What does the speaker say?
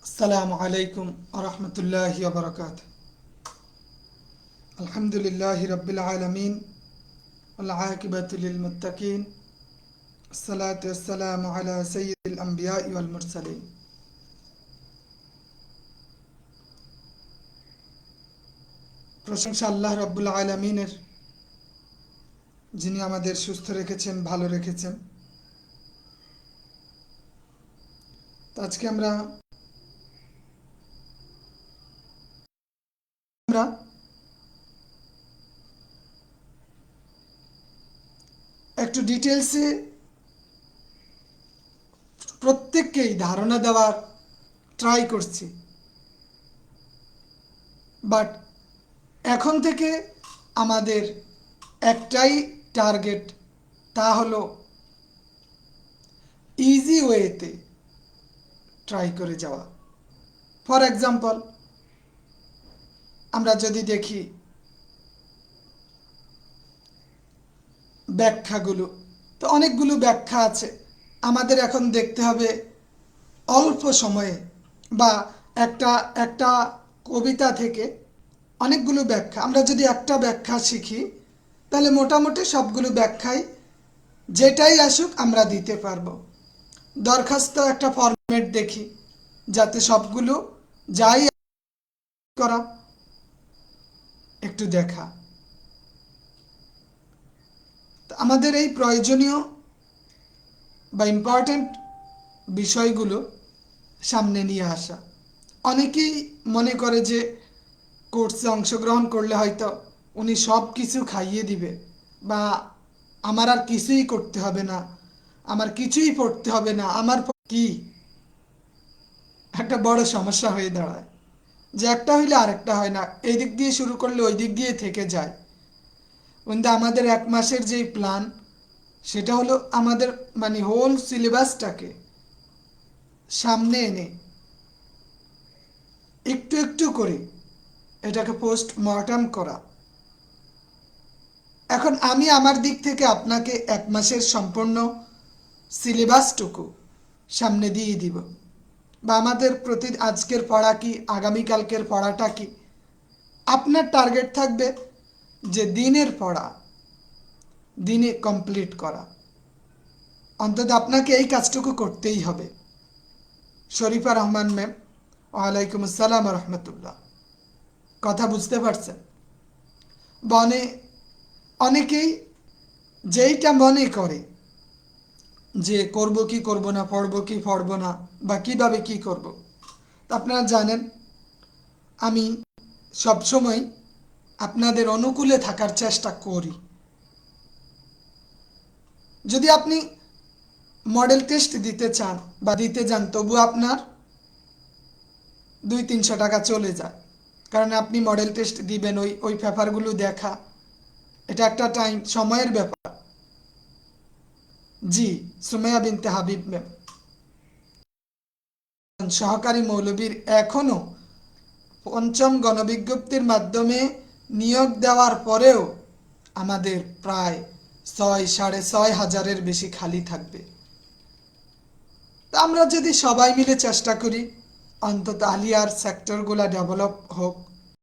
আসসালামু আলাইকুম আরহামতুল্লাহি ওয়া আলহামদুলিল্লাহি রাব্বিল আলামিন ওয়াল আকিবাতু লিল মুত্তাকিন আসসালাতু ওয়াসসালামু আলা সাইয়্যিদিল আমবিয়া ওয়াল মুরসালিন। প্রশংসা আল্লাহ রাব্বুল আলামিনের, যিনি আমাদের সুস্থ রেখেছেন, ভালো রেখেছেন। তো আজকে আমরা আমরা একটু ডিটেলসে প্রত্যেককেই ধারণা দেওয়ার ট্রাই করছি, বাট এখন থেকে আমাদের একটাই টার্গেট, তা হলো ইজি ওয়েতে ট্রাই করে যাওয়া। ফর এক্সাম্পল, আমরা যদি দেখি ব্যাখ্যাগুলো, তো অনেকগুলো ব্যাখ্যা আছে। আমাদের এখন দেখতে হবে অল্প সময়ে বা একটা একটা কবিতা থেকে অনেকগুলো ব্যাখ্যা। আমরা যদি একটা ব্যাখ্যা শিখি, তাহলে মোটামুটি সবগুলো ব্যাখ্যাই যেটাই আসুক আমরা দিতে পারবো। দরখাস্ত একটা ফরম্যাট দেখি, যাতে সবগুলো যাই করা একটু দেখা। তো আমাদের এই প্রয়োজনীয় বা ইম্পর্ট্যান্ট বিষয়গুলো সামনে নিয়ে আসা। অনেকেই মনে করে যে কোর্সে অংশগ্রহণ করলে হয়তো উনি সব কিছু খাইয়ে দিবে, বা আমার আর কিছুই করতে হবে না, আমার কিছুই পড়তে হবে না, আমার কি একটা বড় সমস্যা হয়ে দাঁড়ায়, যে একটা হইলে আরেকটা হয় না, এই দিক দিয়ে শুরু করলে ওই দিক দিয়ে থেকে যায়। কিন্তু আমাদের এক মাসের যেই প্ল্যান, সেটা হলো আমাদের মানে হোল সিলেবাসটাকে সামনে এনে একটু একটু করে এটাকে পোস্টমর্টম করা। এখন আমি আমার দিক থেকে আপনাকে এক মাসের সম্পূর্ণ সিলেবাসটুকু সামনে দিয়ে দিব, বা আমাদের প্রতি আজকের পড়া কি, আগামীকালকের পড়াটা কি। আপনার টার্গেট থাকবে যে দিনের পড়া দিনে কমপ্লিট করা। অন্তত আপনাকে এই কাজটুকু করতেই হবে। শরীফা রহমান ম্যাম, ওয়ালাইকুম আসসালাম রহমতুল্লাহ। কথা বুঝতে পারছেন? বনে অনেকেই যেইটা মনে করে যে করব কি করব না, পড়ব কি পড়ব না, বা কিভাবে কি করব। তা আপনারা জানেন, আমি সবসময় আপনাদের অনুকূলে থাকার চেষ্টা করি। যদি আপনি মডেল টেস্ট দিতে চান বা দিতে যান, তবু আপনার 200-300 টাকা চলে যায়। কারণ আপনি মডেল টেস্ট দিবেন, ওই ওই পেপারগুলো দেখা, এটা একটা টাইম সময়ের ব্যাপার। জি, সুমাইয়া বিনতে হাবিব ম্যাম, সহকারী মৌলবীর এখনও পঞ্চম গণবিজ্ঞপ্তির মাধ্যমে নিয়োগ দেওয়ার পরেও আমাদের প্রায় 6-6,500-এর বেশি খালি থাকবে। তা আমরা যদি সবাই মিলে চেষ্টা করি, অন্তত আলিয়ার সেক্টরগুলো ডেভেলপ হোক,